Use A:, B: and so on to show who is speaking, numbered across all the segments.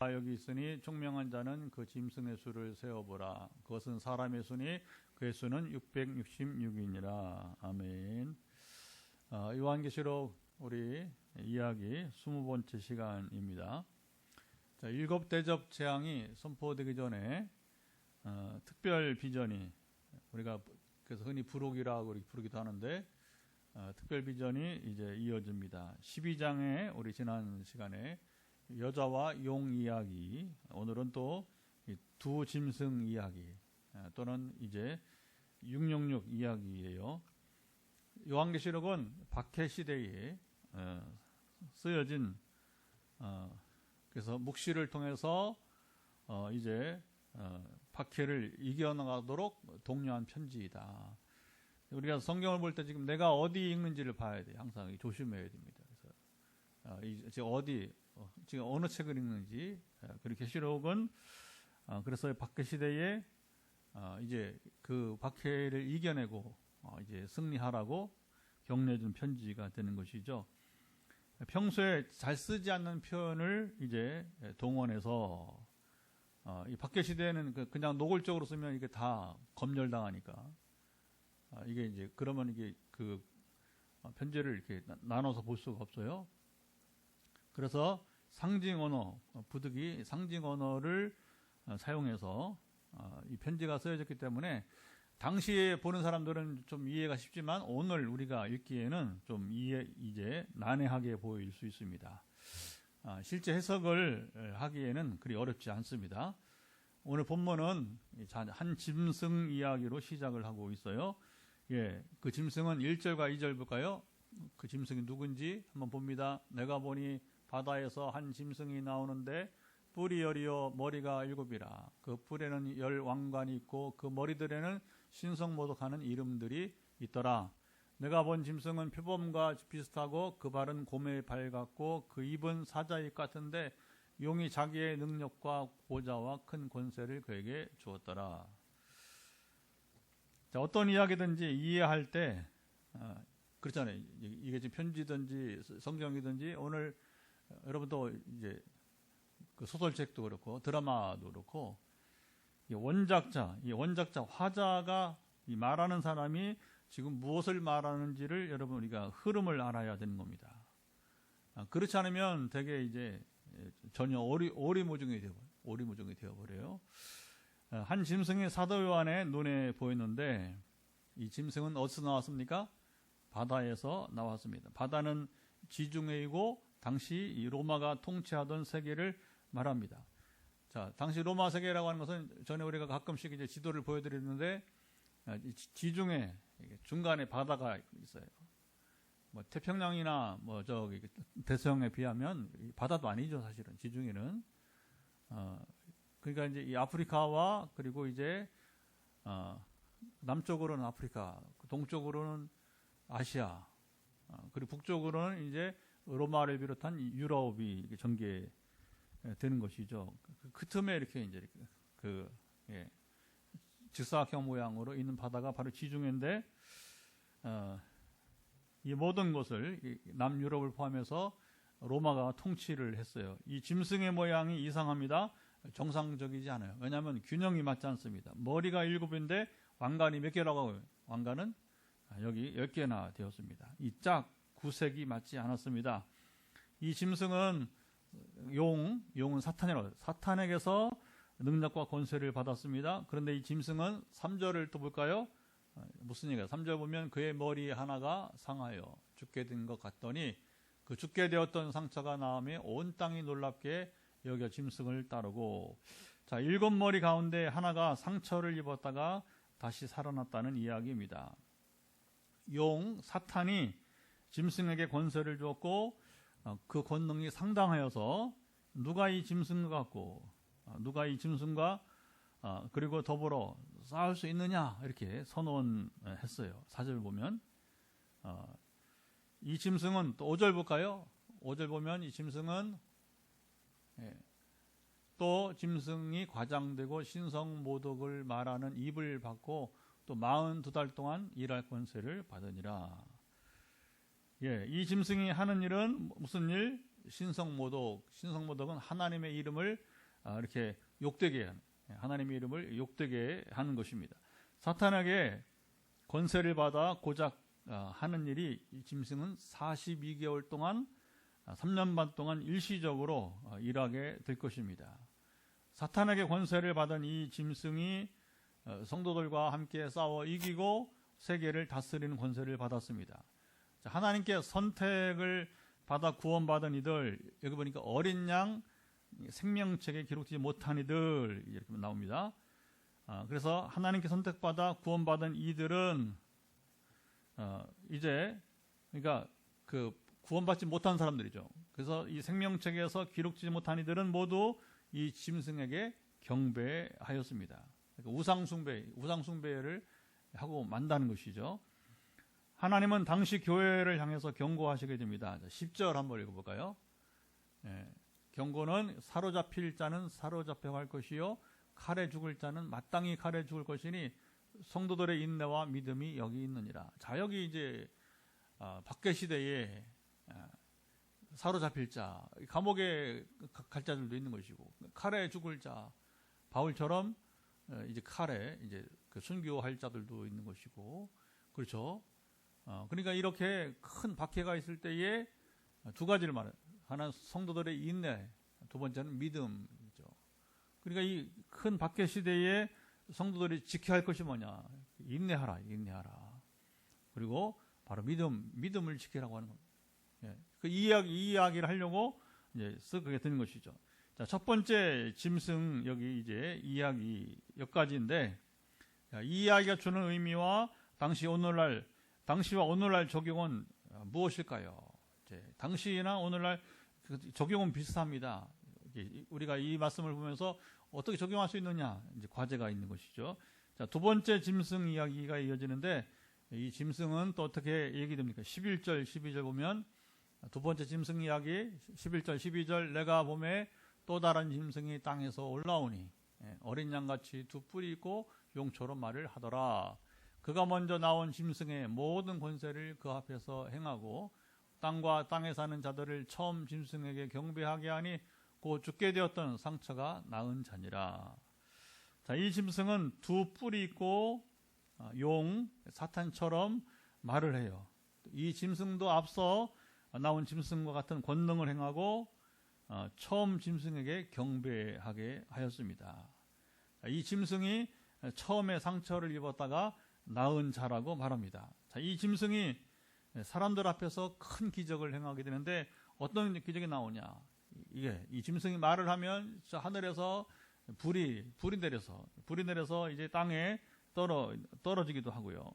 A: 여기 있으니 총명한 자는 그 짐승의 수를 세어보라. 그것은 사람의 수니 그의 수는 666이니라. 아멘. 요한계시록 우리 이야기 20번째 시간입니다. 자, 7 대접 재앙이 선포되기 전에 특별 비전이, 우리가 그래서 흔히 부록이라고 부르기도 하는데, 특별 비전이 이제 이어집니다. 12장에 우리 지난 시간에 여자와 용 이야기, 오늘은 또 두 짐승 이야기, 또는 이제 666 이야기예요. 요한계시록은 박해 시대에 쓰여진, 그래서 묵시를 통해서 이제 박해를 이겨나가도록 독려한 편지이다. 우리가 성경을 볼 때 지금 내가 어디 읽는지를 봐야 돼요. 항상 조심해야 됩니다. 그래서 지금 지금 어느 책을 읽는지, 그리고 계시록은 그래서 박해 시대에 이제 그 박해를 이겨내고 이제 승리하라고 격려해준 편지가 되는 것이죠. 평소에 잘 쓰지 않는 표현을 이제 동원해서, 이 박해 시대에는 그냥 노골적으로 쓰면 이게 다 검열당하니까, 이게 이제 그러면 이게 그 편지를 이렇게 나눠서 볼 수가 없어요. 그래서 상징 언어, 부득이 상징 언어를 사용해서 이 편지가 쓰여졌기 때문에 당시에 보는 사람들은 좀 이해가 쉽지만 오늘 우리가 읽기에는 좀 이제 난해하게 보일 수 있습니다. 실제 해석을 하기에는 그리 어렵지 않습니다. 오늘 본문은 한 짐승 이야기로 시작을 하고 있어요. 예, 그 짐승은 1절과 2절 볼까요? 그 짐승이 누군지 한번 봅니다. 내가 보니 바다에서 한 짐승이 나오는데 뿔이 10이요 머리가 7이라. 그 뿔에는 10 왕관이 있고 그 머리들에는 신성모독하는 이름들이 있더라. 내가 본 짐승은 표범과 비슷하고 그 발은 곰의 발 같고 그 입은 사자입 같은데 용이 자기의 능력과 보좌와 큰 권세를 그에게 주었더라. 자, 어떤 이야기든지 이해할 때, 그렇잖아요. 이게 지금 편지든지 성경이든지, 오늘 여러분도 이제 그 소설책도 그렇고 드라마도 그렇고, 이 원작자 화자가 이 말하는 사람이 지금 무엇을 말하는지를 여러분 우리가 흐름을 알아야 되는 겁니다. 그렇지 않으면 되게 이제 전혀 오리무중이 되어버려요. 한 짐승이 사도 요한의 눈에 보였는데, 이 짐승은 어디서 나왔습니까? 바다에서 나왔습니다. 바다는 지중해이고 당시 이 로마가 통치하던 세계를 말합니다. 자, 당시 로마 세계라고 하는 것은 전에 우리가 가끔씩 이제 지도를 보여드렸는데, 지중해 중간에 바다가 있어요. 뭐 태평양이나 뭐 저기 대서양에 비하면 바다도 아니죠, 사실은 지중해는. 그러니까 이제 이 아프리카와, 그리고 이제 남쪽으로는 아프리카, 동쪽으로는 아시아, 그리고 북쪽으로는 이제 로마를 비롯한 유럽이 전개되는 것이죠. 그 틈에 이렇게 이제 직사각형 모양으로 있는 바다가 바로 지중해인데, 이 모든 것을 남유럽을 포함해서 로마가 통치를 했어요. 이 짐승의 모양이 이상합니다. 정상적이지 않아요. 왜냐하면 균형이 맞지 않습니다. 머리가 7인데 왕관이 몇 개라고 하고요? 왕관은 여기 10개나 되었습니다. 이 짝 구색이 맞지 않았습니다. 이 짐승은 용은 사탄이라고 해요. 사탄에게서 능력과 권세를 받았습니다. 그런데 이 짐승은 3절을 또 볼까요? 무슨 얘기예요? 3절 보면 그의 머리 하나가 상하여 죽게 된 것 같더니 그 죽게 되었던 상처가 나음에 온 땅이 놀랍게 여겨 짐승을 따르고, 자, 7머리 가운데 하나가 상처를 입었다가 다시 살아났다는 이야기입니다. 사탄이 짐승에게 권세를 주었고, 그 권능이 상당하여서 누가 이 짐승과 같고, 누가 이 짐승과 그리고 더불어 싸울 수 있느냐, 이렇게 선언했어요. 4절 보면 이 짐승은, 또 5절 볼까요? 5절 보면 이 짐승은 또 짐승이 과장되고 신성모독을 말하는 입을 받고 또 42달 동안 일할 권세를 받으니라. 이 짐승이 하는 일은 무슨 일? 신성모독은 하나님의 이름을 이렇게 욕되게 하는, 하나님의 이름을 욕되게 하는 것입니다. 사탄에게 권세를 받아 고작 하는 일이, 이 짐승은 42개월 동안 3년 반 동안 일시적으로 일하게 될 것입니다. 사탄에게 권세를 받은 이 짐승이 성도들과 함께 싸워 이기고 세계를 다스리는 권세를 받았습니다. 하나님께 선택을 받아 구원받은 이들, 여기 보니까 어린 양 생명책에 기록되지 못한 이들 이렇게 나옵니다. 그래서 하나님께 선택받아 구원받은 이들은 이제 그러니까 그 구원받지 못한 사람들이죠. 그래서 이 생명책에서 기록되지 못한 이들은 모두 이 짐승에게 경배하였습니다. 그러니까 우상숭배를 하고 만다는 것이죠. 하나님은 당시 교회를 향해서 경고하시게 됩니다. 10절 한번 읽어볼까요? 경고는 사로잡힐 자는 사로잡혀 갈 것이요 칼에 죽을 자는 마땅히 칼에 죽을 것이니 성도들의 인내와 믿음이 여기 있느니라. 자, 여기 이제 박해 시대에 사로잡힐 자, 감옥에 갈 자들도 있는 것이고, 칼에 죽을 자, 바울처럼 이제 칼에 이제 그 순교할 자들도 있는 것이고, 그렇죠. 그러니까 이렇게 큰 박해가 있을 때에 두 가지를 말해요. 하나는 성도들의 인내, 두 번째는 믿음이죠. 그러니까 이 큰 박해 시대에 성도들이 지켜야 할 것이 뭐냐? 인내하라. 그리고 바로 믿음을 지키라고 하는 겁니다. 이 이야기를 하려고 이제 쓰게 되는 것이죠. 자, 첫 번째 짐승, 여기 이제 이야기 여기까지인데, 이 이야기가 주는 의미와 당시와 오늘날 적용은 무엇일까요? 당시나 오늘날 적용은 비슷합니다. 우리가 이 말씀을 보면서 어떻게 적용할 수 있느냐, 이제 과제가 있는 것이죠. 자, 두 번째 짐승 이야기가 이어지는데, 이 짐승은 또 어떻게 얘기됩니까? 11절, 12절 보면, 두 번째 짐승 이야기, 11절, 12절, 내가 봄에 또 다른 짐승이 땅에서 올라오니, 어린 양같이 두 뿔이 있고 용처럼 말을 하더라. 그가 먼저 나온 짐승의 모든 권세를 그 앞에서 행하고, 땅과 땅에 사는 자들을 처음 짐승에게 경배하게 하니, 곧 죽게 되었던 상처가 나은 자니라. 자, 이 짐승은 두 뿔이 있고 사탄처럼 말을 해요. 이 짐승도 앞서 나온 짐승과 같은 권능을 행하고 처음 짐승에게 경배하게 하였습니다. 이 짐승이 처음에 상처를 입었다가 나은 자라고 말합니다. 자, 이 짐승이 사람들 앞에서 큰 기적을 행하게 되는데 어떤 기적이 나오냐? 이 짐승이 말을 하면 하늘에서 불이 내려서 이제 땅에 떨어지기도 하고요.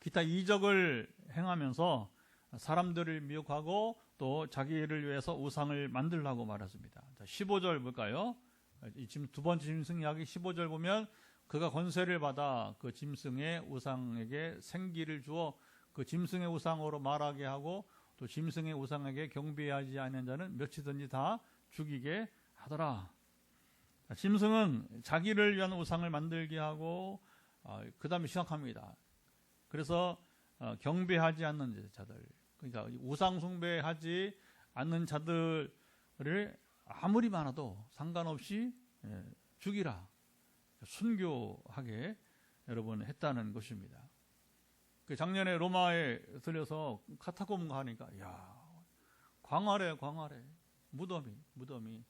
A: 기타 이적을 행하면서 사람들을 미혹하고 또 자기를 위해서 우상을 만들라고 말했습니다. 자, 15절 볼까요? 두 번째 짐승 이야기 15절 보면 그가 권세를 받아 그 짐승의 우상에게 생기를 주어 그 짐승의 우상으로 말하게 하고 또 짐승의 우상에게 경배하지 않는 자는 몇이든지 다 죽이게 하더라. 짐승은 자기를 위한 우상을 만들게 하고 그 다음에 시작합니다. 그래서 경배하지 않는 자들, 그러니까 우상 숭배하지 않는 자들을 아무리 많아도 상관없이 죽이라, 순교하게 여러분 했다는 것입니다. 작년에 로마에 들려서 카타콤 가니까 광활해 무덤이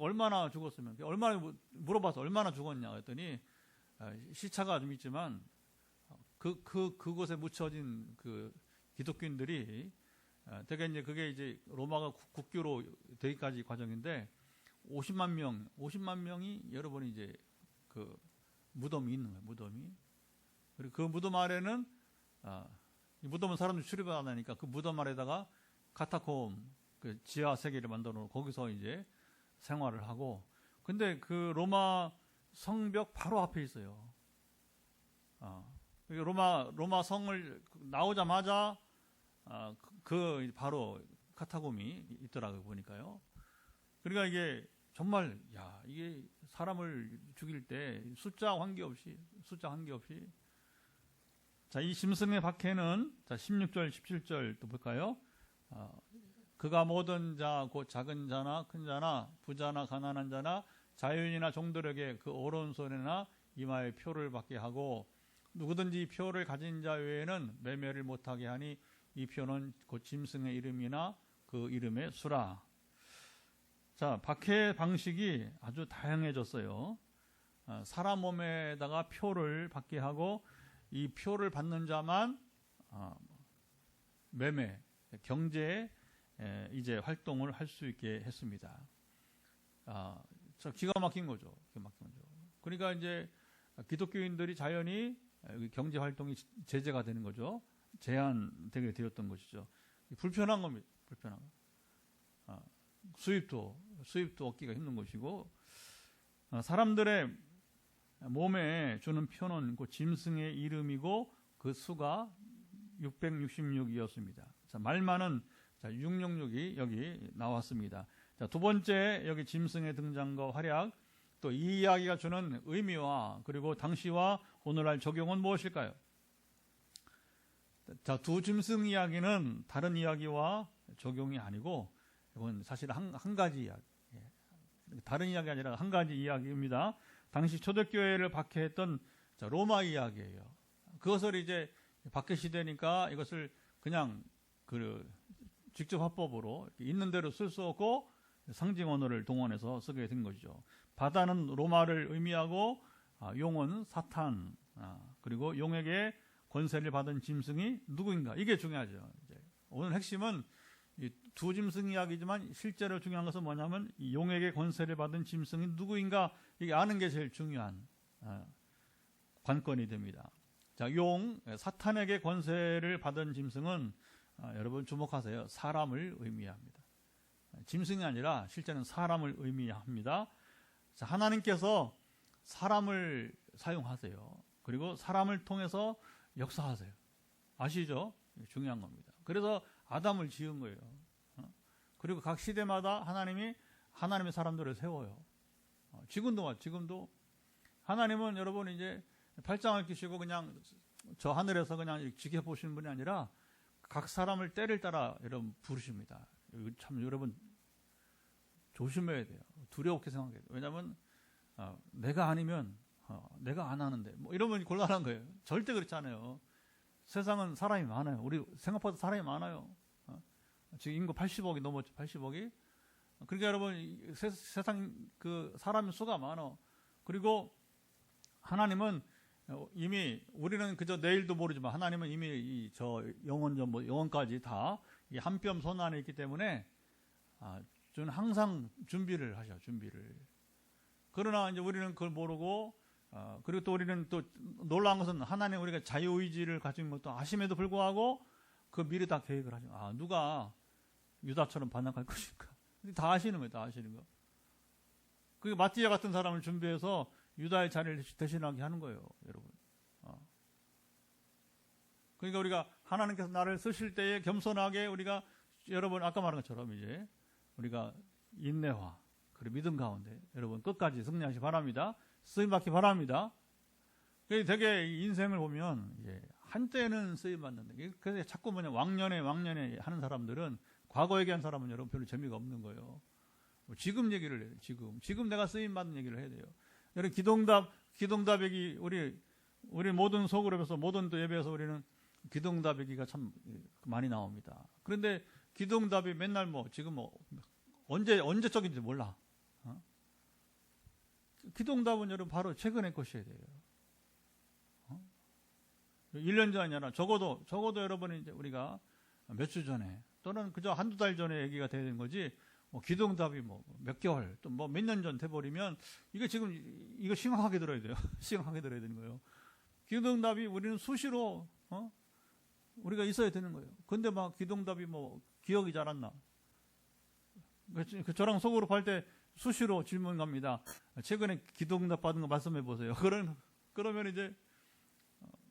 A: 얼마나 죽었으면, 얼마나 물어봐서 얼마나 죽었냐 했더니 시차가 좀 있지만 그곳에 묻혀진 그 기독교인들이 되게 이제 그게 이제 로마가 국교로 되기까지 과정인데 50만 명이 여러분이 이제 그 무덤이 있는 거예요. 그리고 그 무덤 아래는 이 무덤은 사람들이 출입을 안 하니까 그 무덤 아래다가 카타콤, 그 지하 세계를 만들어 놓고 거기서 이제 생활을 하고, 근데 그 로마 성벽 바로 앞에 있어요. 로마 성을 나오자마자 그 바로 카타콤이 있더라고요, 보니까요. 그러니까 이게 정말 이게 사람을 죽일 때 숫자 관계없이 자, 이 짐승의 박해는, 자, 16절, 17절 또 볼까요? 그가 모든 자, 곧 작은 자나 큰 자나 부자나 가난한 자나 자유인이나 종들에게 그 오른손이나 이마에 표를 받게 하고 누구든지 표를 가진 자 외에는 매매를 못하게 하니 이 표는 곧 짐승의 이름이나 그 이름의 수라. 자, 박해 방식이 아주 다양해졌어요. 사람 몸에다가 표를 받게 하고 이 표를 받는 자만 매매, 경제에 이제 활동을 할 수 있게 했습니다. 기가 막힌 거죠. 그러니까 이제 기독교인들이 자연히 경제 활동이 제재가 되는 거죠. 제한되게 되었던 것이죠. 불편한 겁니다. 불편한 거. 수입도 얻기가 힘든 것이고, 사람들의 몸에 주는 표는 그 짐승의 이름이고 그 수가 666이었습니다. 자, 말 많은 666이 여기 나왔습니다. 자, 두 번째 여기 짐승의 등장과 활약, 또 이 이야기가 주는 의미와 그리고 당시와 오늘날 적용은 무엇일까요? 자, 두 짐승 이야기는 다른 이야기와 적용이 아니고 이건 사실 한 가지 이야기, 다른 이야기 아니라 한 가지 이야기입니다. 당시 초대교회를 박해했던 로마 이야기예요. 그것을 이제 박해 시대니까 이것을 그냥 직접 화법으로 있는 대로 쓸 수 없고 상징 언어를 동원해서 쓰게 된 것이죠. 바다는 로마를 의미하고 용은 사탄, 그리고 용에게 권세를 받은 짐승이 누구인가, 이게 중요하죠. 이제 오늘 핵심은 이 두 짐승 이야기지만 실제로 중요한 것은 뭐냐면 이 용에게 권세를 받은 짐승이 누구인가, 이게 아는 게 제일 중요한 관건이 됩니다. 자, 사탄에게 권세를 받은 짐승은 여러분 주목하세요. 사람을 의미합니다. 짐승이 아니라 실제는 사람을 의미합니다. 자, 하나님께서 사람을 사용하세요. 그리고 사람을 통해서 역사하세요. 아시죠? 중요한 겁니다. 그래서 아담을 지은 거예요. 그리고 각 시대마다 하나님의 사람들을 세워요. 지금도 하나님은 여러분 이제 팔짱을 끼시고 그냥 저 하늘에서 그냥 지켜보시는 분이 아니라 각 사람을 때를 따라 여러분 부르십니다. 참 여러분 조심해야 돼요. 두렵게 생각해야 돼요. 왜냐하면 내가 아니면 내가 안 하는데 뭐 이러면 곤란한 거예요. 절대 그렇지 않아요. 세상은 사람이 많아요. 우리 생각보다 사람이 많아요. 지금 인구 80억이 넘었죠. 80억이. 그러니까 여러분 세상 사람 수가 많아. 그리고 하나님은 이미 우리는 그저 내일도 모르지만 하나님은 이미 저 영원까지 다 한 뼘 손 안에 있기 때문에 저는 항상 준비를 하셔. 준비를. 그러나 이제 우리는 그걸 모르고 그리고 또 우리는 또 놀라운 것은 하나님 우리가 자유의지를 가진 것도 아심에도 불구하고 그 미리 다 계획을 하죠. 누가 유다처럼 반역할 것인가. 다 아시는 거예요. 다 아시는 거. 그 마띠아 같은 사람을 준비해서 유다의 자리를 대신하게 하는 거예요. 여러분. 그러니까 우리가 하나님께서 나를 쓰실 때에 겸손하게 우리가 여러분 아까 말한 것처럼 이제 우리가 인내와 그리고 믿음 가운데 여러분 끝까지 승리하시 바랍니다. 쓰임받기 바랍니다. 되게 인생을 보면 한때는 쓰임받는데 그래서 자꾸 왕년에 하는 사람들은 과거 얘기한 사람은 여러분 별로 재미가 없는 거예요. 지금 얘기를 해요. 지금 내가 쓰임받는 얘기를 해야 돼요. 여러분 기동답 얘기 우리 모든 소그룹에서 모든 또 예배에서 우리는 기동답 얘기가 참 많이 나옵니다. 그런데 기동답이 맨날 지금 언제적인지 몰라. 기동답은 여러분 바로 최근의 것이어야 돼요. 1년 전이 아니라 적어도 여러분이 이제 우리가 몇 주 전에 또는 그저 한두 달 전에 얘기가 돼야 되는 거지. 기동답이 몇 개월 또 몇 년 전 돼버리면 이거 심각하게 들어야 돼요. 심각하게 들어야 되는 거예요. 기동답이 우리는 수시로 우리가 있어야 되는 거예요. 근데 기동답이 기억이 잘 안 나. 저랑 속으로 할 때 수시로 질문 갑니다. 최근에 기동답 받은 거 말씀해 보세요. 그러면 이제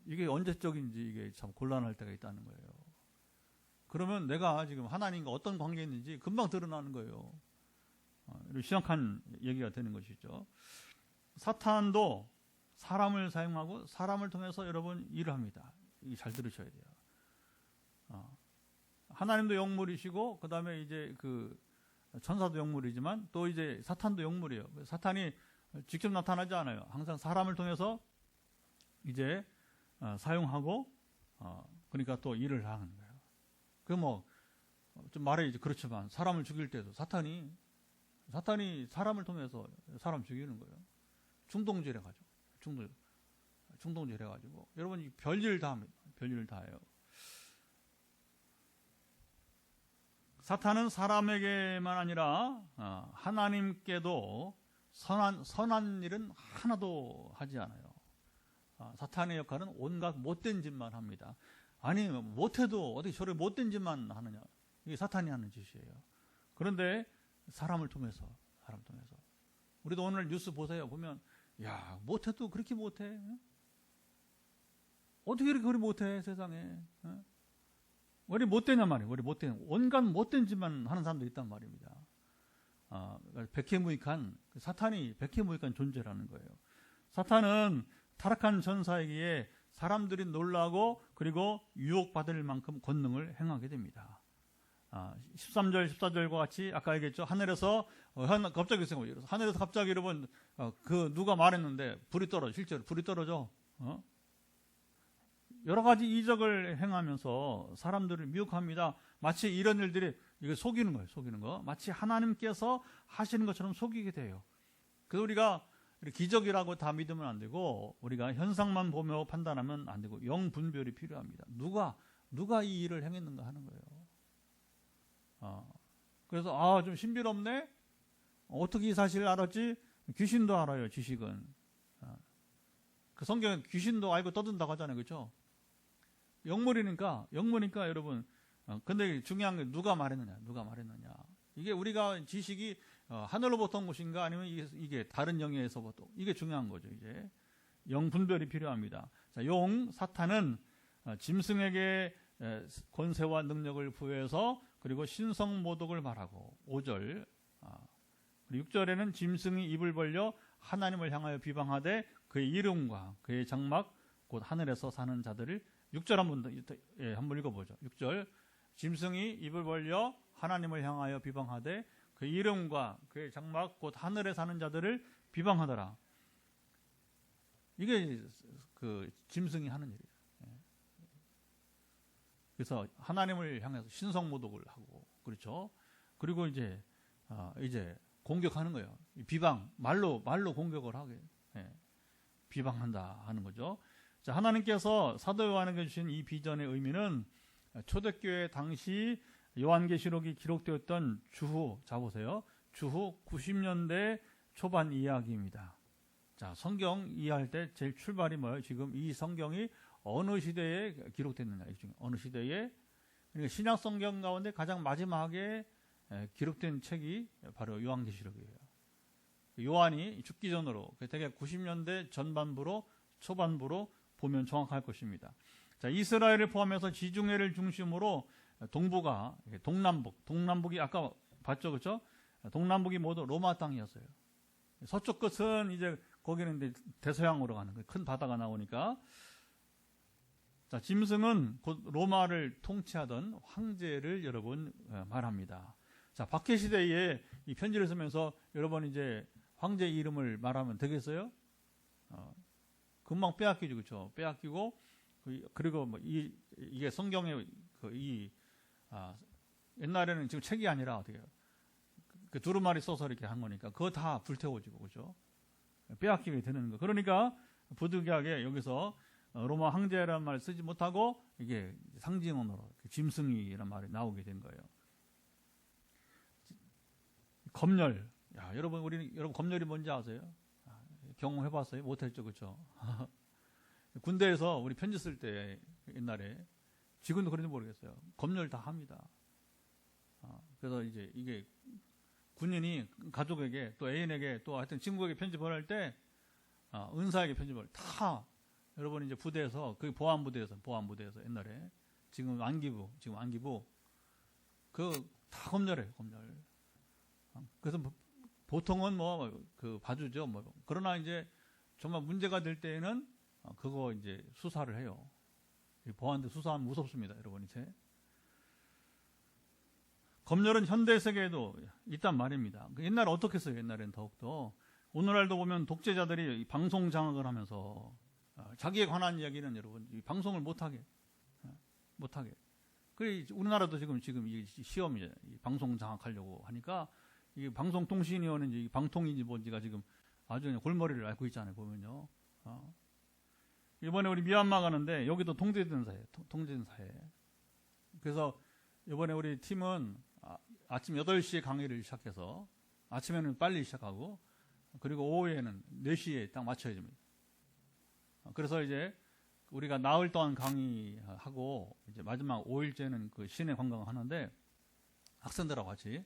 A: 이게 언제적인지 이게 참 곤란할 때가 있다는 거예요. 그러면 내가 지금 하나님과 어떤 관계에 있는지 금방 드러나는 거예요. 심각한 얘기가 되는 것이죠. 사탄도 사람을 사용하고 사람을 통해서 여러분 일을 합니다. 이게 잘 들으셔야 돼요. 하나님도 영물이시고 그 다음에 이제 그 천사도 영물이지만 또 이제 사탄도 영물이에요. 사탄이 직접 나타나지 않아요. 항상 사람을 통해서 이제 사용하고 그러니까 또 일을 하는 거예요. 그 뭐 좀 말해 그렇지만 사람을 죽일 때도 사탄이 사람을 통해서 사람 죽이는 거예요. 충동질 해가지고 충동질 해가지고 여러분 별일 다 합니다. 별일 다 해요. 사탄은 사람에게만 아니라 하나님께도 선한 일은 하나도 하지 않아요. 사탄의 역할은 온갖 못된 짓만 합니다. 아니 못해도 어떻게 저렇게 못된 짓만 하느냐. 이게 사탄이 하는 짓이에요. 그런데 사람을 통해서 우리도 오늘 뉴스 보세요. 보면 야 못해도 그렇게 못해. 어떻게 이렇게 못해 세상에. 왜 이렇게 못되냐 말이에요. 왜 이렇게 못되냐. 온갖 못된 짓만 하는 사람도 있단 말입니다. 백해무익한 사탄이 백해무익한 존재라는 거예요. 사탄은 타락한 전사이기에 사람들이 놀라고 그리고 유혹받을 만큼 권능을 행하게 됩니다. 13절, 14절과 같이 아까 얘기했죠. 하늘에서 갑자기 하늘에서 갑자기 여러분 누가 말했는데 불이 떨어져. 실제로 불이 떨어져. 여러 가지 이적을 행하면서 사람들을 미혹합니다. 마치 이런 일들이 이거 속이는 거예요. 속이는 거. 마치 하나님께서 하시는 것처럼 속이게 돼요. 그래서 우리가 기적이라고 다 믿으면 안 되고 우리가 현상만 보며 판단하면 안 되고 영분별이 필요합니다. 누가 이 일을 행했는가 하는 거예요. 그래서 좀 신비롭네. 어떻게 이 사실을 알았지? 귀신도 알아요. 지식은. 그 성경에 귀신도 알고 떠든다고 하잖아요. 그렇죠? 영물이니까 여러분. 근데 중요한 게 누가 말했느냐. 이게 우리가 지식이 하늘로부터 온 것인가 아니면 이게 다른 영에서부터 이게 중요한 거죠. 이제 영분별이 필요합니다. 자, 사탄은 짐승에게 권세와 능력을 부여해서 그리고 신성모독을 말하고 5절 6절에는 짐승이 입을 벌려 하나님을 향하여 비방하되 그의 이름과 그의 장막 곧 하늘에서 사는 자들을 6절 한번 읽어보죠. 6절 짐승이 입을 벌려 하나님을 향하여 비방하되 그 이름과 그의 장막 곧 하늘에 사는 자들을 비방하더라. 이게 그 짐승이 하는 일이에요. 그래서 하나님을 향해서 신성모독을 하고 그렇죠. 그리고 이제 공격하는 거예요. 비방 말로 공격을 하게 비방한다 하는 거죠. 자, 하나님께서 사도 요한에게 주신 이 비전의 의미는 초대교회 당시 요한계시록이 기록되었던 주후 90년대 초반 이야기입니다. 자, 성경 이해할 때 제일 출발이 뭐예요? 지금 이 성경이 어느 시대에 기록됐느냐, 어느 시대에. 그러니까 신약 성경 가운데 가장 마지막에 기록된 책이 바로 요한계시록이에요. 요한이 죽기 전으로 대개 90년대 전반부로 초반부로 보면 정확할 것입니다. 자, 이스라엘을 포함해서 지중해를 중심으로 동부가 동남북이 아까 봤죠, 그렇죠? 동남북이 모두 로마 땅이었어요. 서쪽 끝은 이제 거기는 이제 대서양으로 가는 거예요. 큰 바다가 나오니까. 자, 짐승은 곧 로마를 통치하던 황제를 여러분 말합니다. 자, 박해 시대에 이 편지를 쓰면서 여러분 이제 황제 이름을 말하면 되겠어요? 금방 빼앗기죠, 그렇죠? 빼앗기고 그리고 뭐 이게 성경의 옛날에는 지금 책이 아니라 어떻게 해요? 그 두루마리 써서 이렇게 한 거니까 그거 다 불태워지고 그렇죠? 빼앗기게 되는 거. 그러니까 부득이하게 여기서 로마 황제라는 말을 쓰지 못하고 이게 상징어로 짐승이라는 말이 나오게 된 거예요. 검열. 야, 여러분 검열이 뭔지 아세요? 경험해봤어요? 못했죠, 그렇죠? 군대에서 우리 편지 쓸 때 옛날에 지금도 그런지 모르겠어요. 검열 다 합니다. 그래서 이제 이게 군인이 가족에게 또 애인에게 또 하여튼 친구에게 편지 보낼 때 은사에게 편지 보낼 다 여러분 이제 부대에서 그 보안부대에서 옛날에 지금 안기부 그 다 검열해요. 그래서 보통은 봐주죠. 그러나 이제 정말 문제가 될 때에는 그거 이제 수사를 해요. 보안대 수사하면 무섭습니다, 여러분 이제. 검열은 현대 세계에도 있단 말입니다. 옛날에 어떻게 했어요? 옛날엔 더욱더. 오늘날도 보면 독재자들이 방송 장악을 하면서 자기에 관한 이야기는 여러분 방송을 못하게. 그래 우리나라도 지금 이 시험이 방송 장악하려고 하니까 이 방송통신위원회인지 방통인지 뭔지가 지금 아주 그냥 골머리를 앓고 있잖아요. 보면요. 이번에 우리 미얀마 가는데 여기도 통제된 사회. 그래서 이번에 우리 팀은 아침 8시에 강의를 시작해서 아침에는 빨리 시작하고 그리고 오후에는 4시에 딱 맞춰야 됩니다. 그래서 이제 우리가 나흘 동안 강의하고 이제 마지막 5일째는 그 시내 관광을 하는데 학생들하고 같이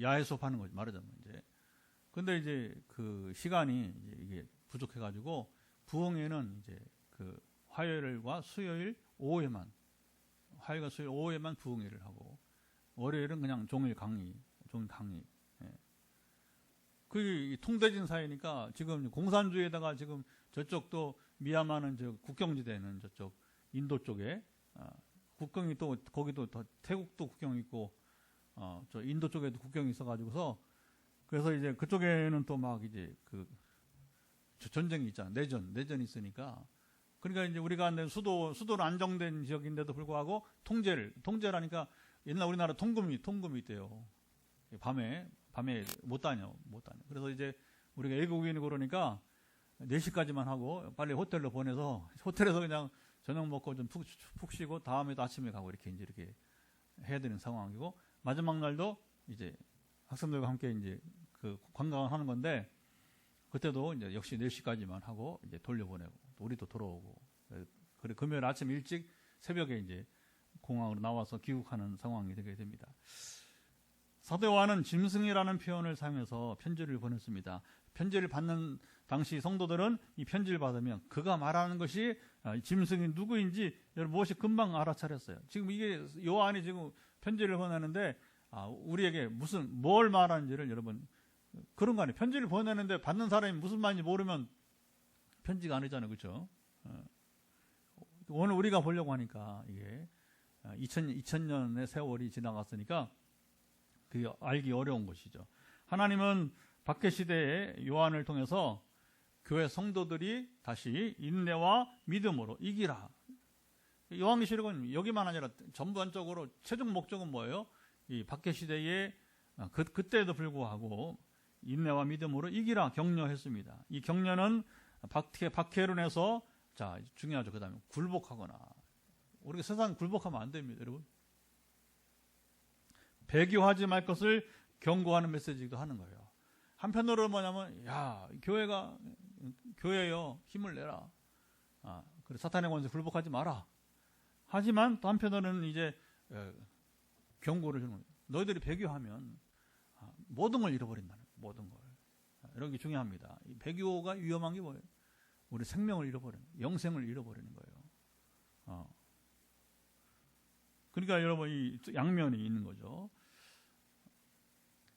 A: 야외 수업하는 거지 말하자면 이제. 근데 이제 그 시간이 이제 이게 부족해가지고 부흥회는 이제 그 화요일과 수요일 오후에만 부흥회를 하고 월요일은 그냥 종일 강의. 예. 그게 통대진 사회니까 지금 공산주의에다가 지금 저쪽도 미얀마는 저 국경지대는 저쪽 인도 쪽에 국경이 또 거기도 더 태국도 국경이 있고 저 인도 쪽에도 국경이 있어가지고서 그래서 이제 그쪽에는 또 막 이제 그 전쟁이 있잖아. 내전이 있으니까. 그러니까 이제 우리가 수도는 안정된 지역인데도 불구하고 통제라니까 옛날 우리나라 통금이 있대요. 밤에 못 다녀. 그래서 이제 우리가 외국인이 그러니까 4시까지만 하고 빨리 호텔로 보내서 호텔에서 그냥 저녁 먹고 좀 푹 쉬고 다음에도 아침에 가고 이렇게 해야 되는 상황이고 마지막 날도 이제 학생들과 함께 이제 그 관광을 하는 건데 그때도 이제 역시 4시까지만 하고 이제 돌려보내고 우리도 돌아오고 그래 금요일 아침 일찍 새벽에 이제 공항으로 나와서 귀국하는 상황이 되게 됩니다. 사도 요한은 짐승이라는 표현을 사용해서 편지를 보냈습니다. 편지를 받는 당시 성도들은 이 편지를 받으면 그가 말하는 것이 짐승이 누구인지 여러분 무엇이 금방 알아차렸어요. 지금 이게 요한이 지금 편지를 보내는데 우리에게 뭘 말하는지를 여러분 그런 거 아니에요. 편지를 보내는데 받는 사람이 무슨 말인지 모르면 편지가 아니잖아요. 그렇죠? 오늘 우리가 보려고 하니까 이게 2000년의 세월이 지나갔으니까 그게 알기 어려운 것이죠. 하나님은 박해 시대의 요한을 통해서 교회 성도들이 다시 인내와 믿음으로 이기라. 요한계시록은 여기만 아니라 전반적으로 최종 목적은 뭐예요? 이 박해 시대에 그때에도 불구하고 인내와 믿음으로 이기라 격려했습니다. 이 격려는 박해로 인해서 자 중요하죠. 그 다음에 굴복하거나 우리가 세상 굴복하면 안 됩니다, 여러분. 배교하지 말 것을 경고하는 메시지도 하는 거예요. 한편으로 뭐냐면 교회여 힘을 내라. 그래 사탄의 권세 굴복하지 마라. 하지만 또 한편으로는 이제 경고를 주는 거예요. 너희들이 배교하면 모든 걸 잃어버린다는 거예요. 모든 걸. 이런 게 중요합니다. 이 배교가 위험한 게 뭐예요? 우리 생명을 잃어버리는 거예요. 영생을 잃어버리는 거예요. 그러니까 여러분 이 양면이 있는 거죠.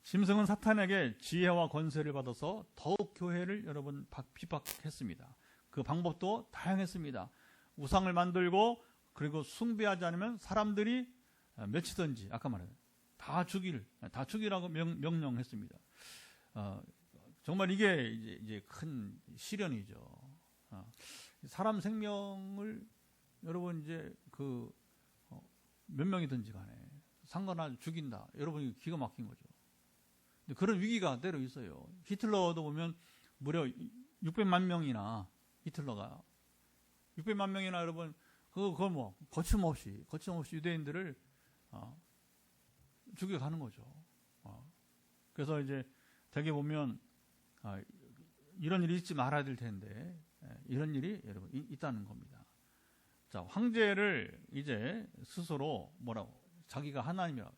A: 짐승은 사탄에게 지혜와 권세를 받아서 더욱 교회를 여러분 핍박했습니다. 그 방법도 다양했습니다. 우상을 만들고 그리고 숭배하지 않으면 사람들이 맺히든지 아까 말했죠. 다 죽이라고 명령했습니다. 정말 이게 이제 큰 시련이죠. 사람 생명을 여러분 이제 몇 명이든지 간에 상관하지 죽인다. 여러분 기가 막힌 거죠. 근데 그런 위기가 때로 있어요. 히틀러도 보면 무려 600만 명이나 히틀러가 600만 명이나 여러분 그걸 뭐 거침없이 유대인들을 죽여가는 거죠. 그래서 이제 되게 보면 이런 일이 있지 말아야 될 텐데 이런 일이 여러분 있다는 겁니다. 자, 황제를 이제 스스로 자기가 하나님이라고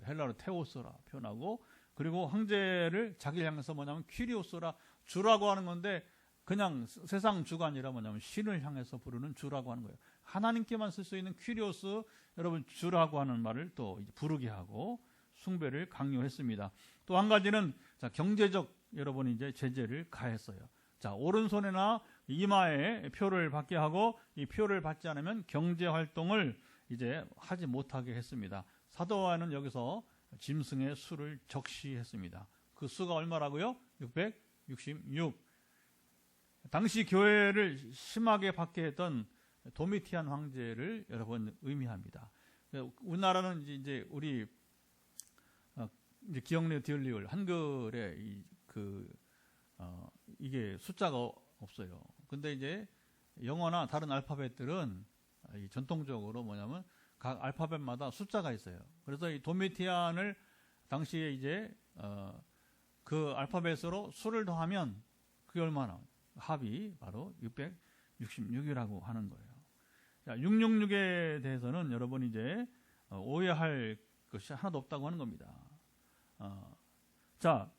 A: 헬라로 테오스라 표현하고 그리고 황제를 자기를 향해서 뭐냐면 퀴리오스라 주라고 하는 건데 그냥 세상 주가 아니라 뭐냐면 신을 향해서 부르는 주라고 하는 거예요. 하나님께만 쓸 수 있는 퀴리오스 여러분 주라고 하는 말을 또 부르게 하고 숭배를 강요했습니다. 또 한 가지는 경제적 여러분이 이제 제재를 가했어요. 자, 오른손이나 이마에 표를 받게 하고 이 표를 받지 않으면 경제 활동을 이제 하지 못하게 했습니다. 사도 요한은 여기서 짐승의 수를 적시했습니다. 그 수가 얼마라고요? 666. 당시 교회를 심하게 박해했던 도미티안 황제를 여러분 의미합니다. 우리나라는 이제 우리 이제 기억내 디얼리얼 한글에 이게 숫자가 없어요. 근데 이제 영어나 다른 알파벳들은 전통적으로 뭐냐면 각 알파벳마다 숫자가 있어요. 그래서 이 도미티안을 당시에 이제 그 알파벳으로 수를 더하면 그게 얼마나? 합이 바로 666이라고 하는 거예요. 자, 666에 대해서는 여러분 이제 오해할 것이 하나도 없다고 하는 겁니다. 자,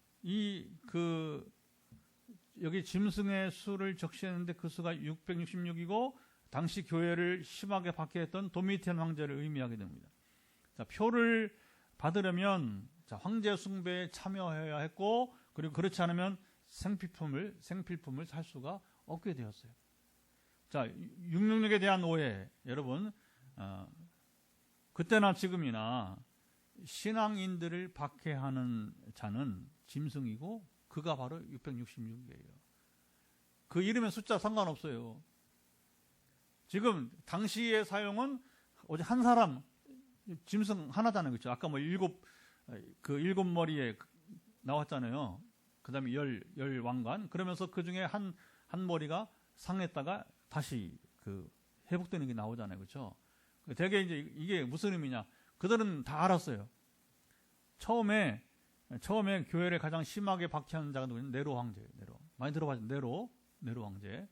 A: 여기 짐승의 수를 적시했는데 그 수가 666이고 당시 교회를 심하게 박해했던 도미티안 황제를 의미하게 됩니다. 자, 표를 받으려면 자, 황제 숭배에 참여해야 했고 그리고 그렇지 않으면 생필품을 살 수가 없게 되었어요. 자, 666에 대한 오해 여러분 그때나 지금이나 신앙인들을 박해하는 자는 짐승이고 그가 바로 666이에요. 그 이름의 숫자 상관없어요. 지금 당시의 사용은 오직 한 사람 짐승 하나잖아요. 그렇죠? 아까 뭐 일곱 머리에 나왔잖아요. 그 다음에 열 왕관. 그러면서 그 중에 한 머리가 상했다가 다시 회복되는 게 나오잖아요. 그렇죠? 되게 이제 이게 무슨 의미냐. 그들은 다 알았어요. 처음에 교회를 가장 심하게 박해하는 자가 누구냐면 네로 황제. 많이 들어봤죠? 네로 황제.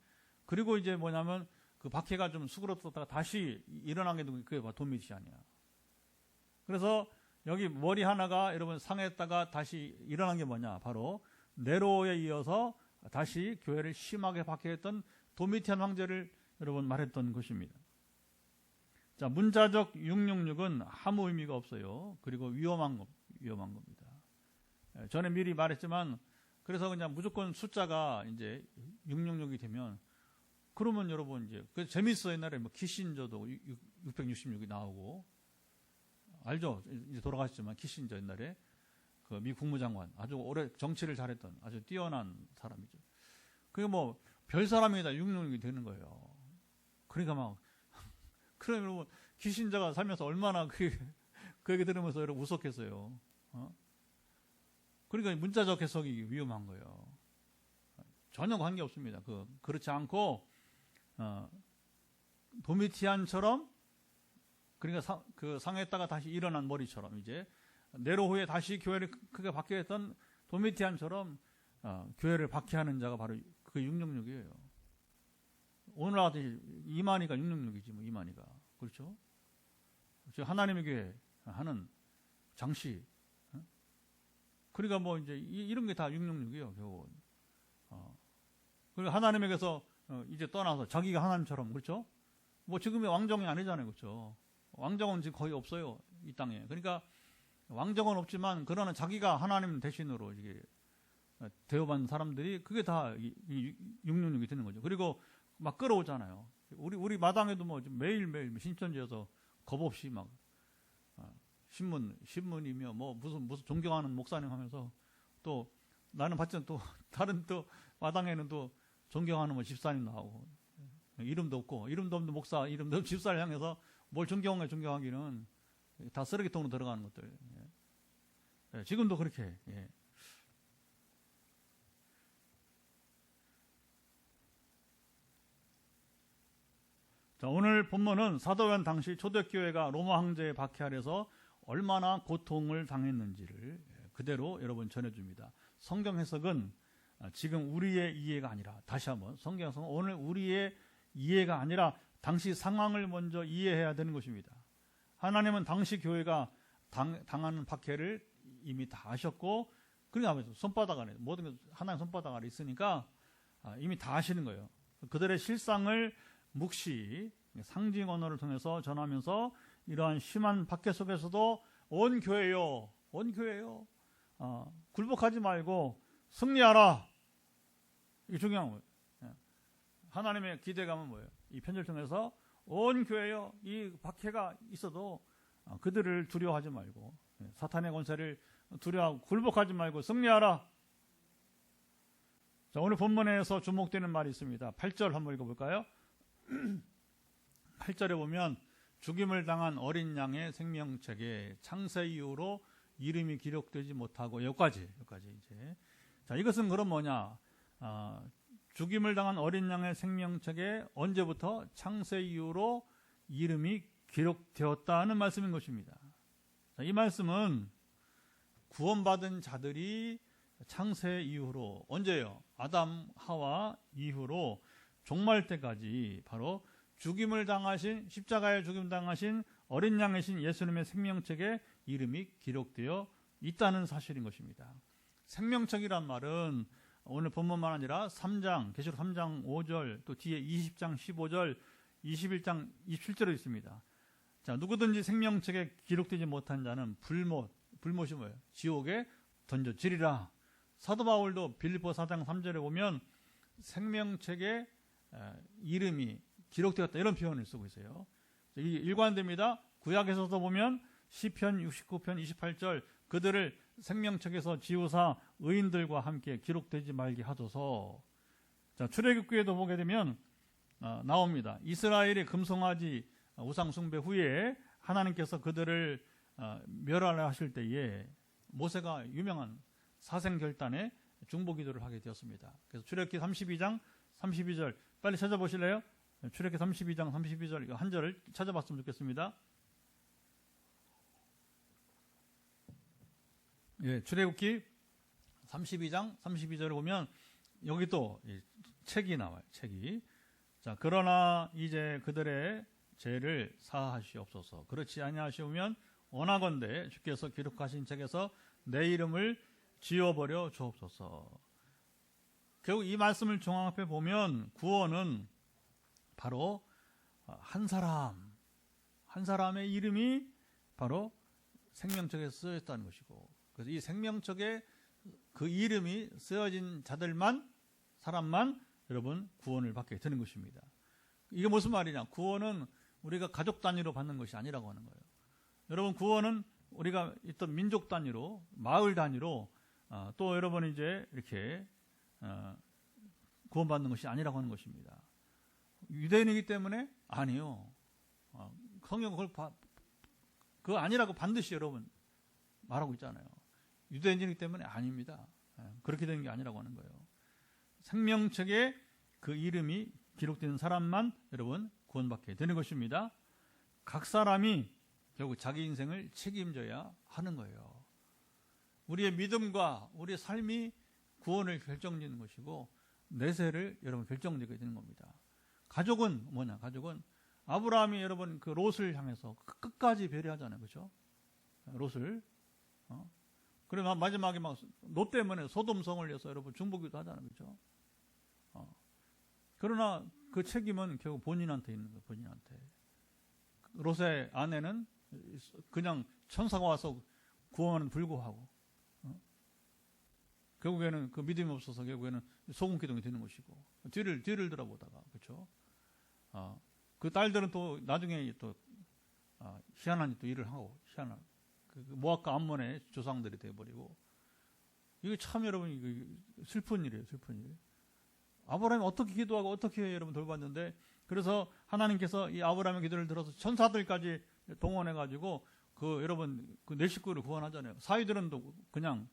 A: 그리고 이제 뭐냐면 그 박해가 좀 수그러졌다가 다시 일어난 게 누구냐. 그게 바로 도미티안이야. 그래서 여기 머리 하나가 여러분 상했다가 다시 일어난 게 뭐냐. 바로 네로에 이어서 다시 교회를 심하게 박해했던 도미티안 황제를 여러분 말했던 것입니다. 자, 문자적 666은 아무 의미가 없어요. 그리고 위험한 겁니다. 전에 미리 말했지만 그래서 그냥 무조건 숫자가 이제 666이 되면 그러면 여러분 이제 재밌어. 옛날에 뭐 키신저도 666이 나오고 알죠? 이제 돌아가셨지만 키신저 옛날에 그 미국 국무장관 아주 오래 정치를 잘했던 아주 뛰어난 사람이죠. 그게 뭐 별 사람이다 666이 되는 거예요. 그러니까 막 그러면 키신저가 살면서 얼마나 그 얘기 들으면서 여러분 웃었겠어요. 그러니까 문자적 해석이 위험한 거예요. 전혀 관계 없습니다. 그렇지 않고 도미티안처럼 그러니까 상했다가 다시 일어난 머리처럼 이제 네로 후에 다시 교회를 크게 박해했던 도미티안처럼 교회를 박해하는 자가 바로 그 666이에요. 오늘 같은 이만희가 666이지 뭐 이만희가 그렇죠? 하나님의 교회 하는 장씨. 그러니까 뭐 이제 이런 게 다 666이에요 결국은. 그리고 하나님에게서 이제 떠나서 자기가 하나님처럼 그렇죠? 뭐 지금의 왕정이 아니잖아요, 그렇죠? 왕정은 지금 거의 없어요 이 땅에. 그러니까 왕정은 없지만 그러나 자기가 하나님 대신으로 이게 대접받는 사람들이 그게 다 666이 되는 거죠. 그리고 막 끌어오잖아요. 우리 마당에도 뭐 매일매일 신천지에서 겁 없이 막 신문이며 뭐 무슨 존경하는 목사님 하면서 또 나는 봤지만 또 다른 또 마당에는 또 존경하는 뭐 집사님 나오고 이름도 없는 목사 이름도 없는 집사를 향해서 뭘 존경하기는 다 쓰레기통으로 들어가는 것들. 예, 지금도 그렇게. 예. 자, 오늘 본문은 사도요한 당시 초대교회가 로마 황제의 박해 아래서 얼마나 고통을 당했는지를 그대로 여러분 전해줍니다. 성경 해석은 지금 우리의 이해가 아니라 다시 한번 성경 해석은 오늘 우리의 이해가 아니라 당시 상황을 먼저 이해해야 되는 것입니다. 하나님은 당시 교회가 당하는 박해를 이미 다 아셨고 그러니까 손바닥 안에 모든 게 하나님 손바닥 아래 있으니까 이미 다 아시는 거예요. 그들의 실상을 묵시 상징 언어를 통해서 전하면서 이러한 심한 박해 속에서도 온 교회요 굴복하지 말고 승리하라. 이게 중요한 거예요. 하나님의 기대감은 뭐예요? 이 편지를 통해서 온 교회요 이 박해가 있어도 그들을 두려워하지 말고 사탄의 권세를 두려워하고 굴복하지 말고 승리하라. 자, 오늘 본문에서 주목되는 말이 있습니다. 8절 한번 읽어볼까요? 8절에 보면 죽임을 당한 어린 양의 생명책에 창세 이후로 이름이 기록되지 못하고 여기까지 이제. 자, 이것은 그럼 뭐냐? 죽임을 당한 어린 양의 생명책에 언제부터 창세 이후로 이름이 기록되었다는 말씀인 것입니다. 자, 이 말씀은 구원받은 자들이 창세 이후로 언제요? 아담 하와 이후로 종말 때까지 바로 죽임을 당하신 십자가에 죽임 당하신 어린 양이신 예수님의 생명책에 이름이 기록되어 있다는 사실인 것입니다. 생명책이란 말은 오늘 본문만 아니라 3장, 계시록 3장 5절, 또 뒤에 20장 15절, 21장 27절에 있습니다. 자, 누구든지 생명책에 기록되지 못한 자는 불못이 뭐예요? 지옥에 던져지리라. 사도 바울도 빌립보 4장 3절에 보면 생명책에 이름이 기록되었다 이런 표현을 쓰고 있어요. 이게 일관됩니다. 구약에서도 보면 시편 69편 28절 그들을 생명책에서 지우사 의인들과 함께 기록되지 말게 하소서. 자, 출애굽기에도 보게 되면 나옵니다. 이스라엘이 금송아지 우상 숭배 후에 하나님께서 그들을 멸하려 하실 때에 모세가 유명한 사생결단의 중보기도를 하게 되었습니다. 그래서 출애굽기 32장 32절 빨리 찾아보실래요? 출애굽기 32장 32절 한 절을 찾아봤으면 좋겠습니다. 예, 출애굽기 32장 32절을 보면 여기 또 책이 나와요. 책이. 자, 그러나 이제 그들의 죄를 사하시옵소서. 그렇지 아니하시오면 원하건대 주께서 기록하신 책에서 내 이름을 지워버려 주옵소서. 결국 이 말씀을 종합해 보면 구원은 바로 한 사람의 이름이 바로 생명책에 쓰여 있다는 것이고, 그래서 이 생명책에 그 이름이 쓰여진 사람만 여러분 구원을 받게 되는 것입니다. 이게 무슨 말이냐? 구원은 우리가 가족 단위로 받는 것이 아니라고 하는 거예요. 여러분, 구원은 우리가 있던 민족 단위로, 마을 단위로, 또 여러분 이제 이렇게 구원받는 것이 아니라고 하는 것입니다. 유대인이기 때문에 아니요. 성경은 그거 아니라고 반드시 여러분 말하고 있잖아요. 유대인이기 때문에 아닙니다. 그렇게 되는 게 아니라고 하는 거예요. 생명책에 그 이름이 기록된 사람만 여러분 구원받게 되는 것입니다. 각 사람이 결국 자기 인생을 책임져야 하는 거예요. 우리의 믿음과 우리의 삶이 구원을 결정짓는 것이고 내세를 여러분 결정짓게 되는 겁니다. 가족은 뭐냐? 가족은 아브라함이 여러분 그 롯을 향해서 끝까지 배려하잖아요. 그렇죠? 롯을. 그리고 마지막에 막 롯 때문에 소돔성을 위해서 여러분 중보기도 하잖아요. 그렇죠? 그러나 그 책임은 결국 본인한테 있는 거예요. 본인한테. 롯의 아내는 그냥 천사가 와서 구원은 불구하고 결국에는 그 믿음이 없어서 결국에는 소금 기둥이 되는 것이고 뒤를 돌아보다가 그렇죠. 그 딸들은 또 나중에 또 희한한 또 일을 하고 희한한 그 모압과 암몬의 조상들이 되어버리고 이게 참 여러분 이거 슬픈 일이에요. 슬픈 일. 아브라함이 어떻게 기도하고 어떻게 여러분 돌봤는데 그래서 하나님께서 이 아브라함의 기도를 들어서 천사들까지 동원해가지고 그 여러분 그 네 식구를 구원하잖아요. 사위들은 또 그냥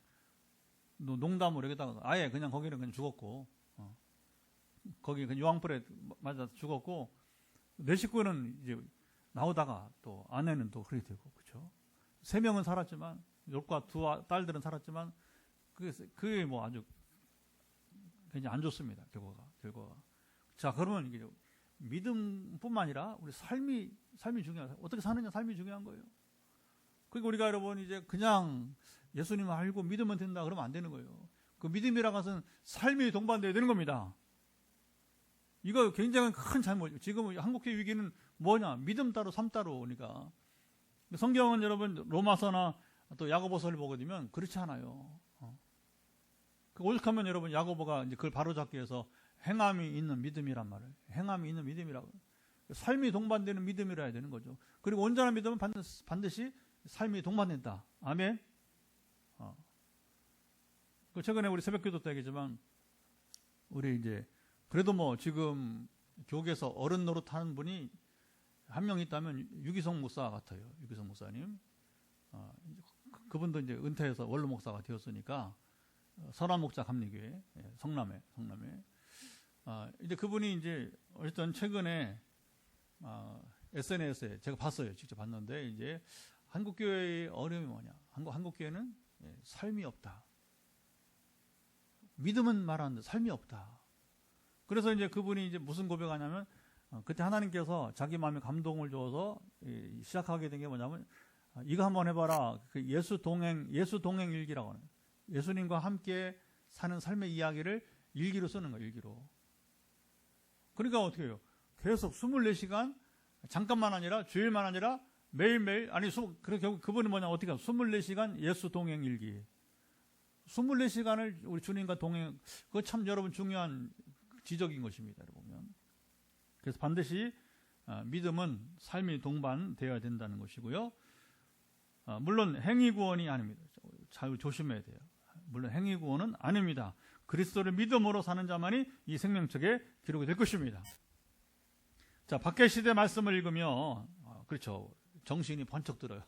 A: 농담으로 여기다가 아예 그냥 거기는 그냥 죽었고 거기 그 유황불에 맞아서 죽었고 네 식구는 이제 나오다가 또 아내는 또 그렇게 되고 그렇죠. 세 명은 살았지만 롯과 두 딸들은 살았지만 그게 뭐 아주 굉장히 안 좋습니다. 결과가. 자, 그러면 이게 믿음뿐만 아니라 우리 삶이 중요하다. 어떻게 사느냐 삶이 중요한 거예요. 그러니까 우리가 여러분 이제 그냥 예수님을 알고 믿으면 된다 그러면 안 되는 거예요. 그 믿음이랑 것은 삶이 동반돼야 되는 겁니다. 이거 굉장히 큰 잘못이에요. 지금 한국의 위기는 뭐냐? 믿음 따로 삶 따로 오니까. 성경은 여러분 로마서나 또 야고보서를 보게 되면 그렇지 않아요. 오죽하면 여러분 야고보가 이제 그걸 바로잡기 위해서 행함이 있는 믿음이란 말을 행함이 있는 믿음이라고. 삶이 동반되는 믿음이라 해야 되는 거죠. 그리고 온전한 믿음은 반드시 삶이 동반된다. 아멘. 최근에 우리 새벽기도 때 얘기지만 우리 이제 그래도 뭐 지금 교계에서 어른 노릇하는 분이 한 명 있다면 유기성 목사 같아요. 유기성 목사님. 그분도 이제 은퇴해서 원로 목사가 되었으니까 설화 목자 감리교회 성남에. 이제 그분이 이제 어쨌든 최근에 SNS에 제가 봤어요. 직접 봤는데 이제 한국 교회의 어려움이 뭐냐? 한국 교회는 삶이 없다. 믿음은 말하는데 삶이 없다. 그래서 이제 그분이 이제 무슨 고백하냐면 그때 하나님께서 자기 마음에 감동을 줘서 시작하게 된 게 뭐냐면 이거 한번 해봐라. 그 예수 동행 일기라고 하는 예수님과 함께 사는 삶의 이야기를 일기로 쓰는 거예요. 일기로. 그러니까 어떻게 해요? 계속 24시간 잠깐만 아니라 주일만 아니라 매일매일 그렇게 그분이 뭐냐 어떻게 해요? 24시간 예수 동행 일기. 24시간을 우리 주님과 동행. 그거 참 여러분 중요한 지적인 것입니다. 보면. 그래서 반드시 믿음은 삶이 동반되어야 된다는 것이고요. 물론 행위 구원이 아닙니다. 잘 조심해야 돼요. 물론 행위 구원은 아닙니다. 그리스도를 믿음으로 사는 자만이 이 생명책에 기록이 될 것입니다. 자, 밖의 시대 말씀을 읽으며 그렇죠. 정신이 번쩍 들어요.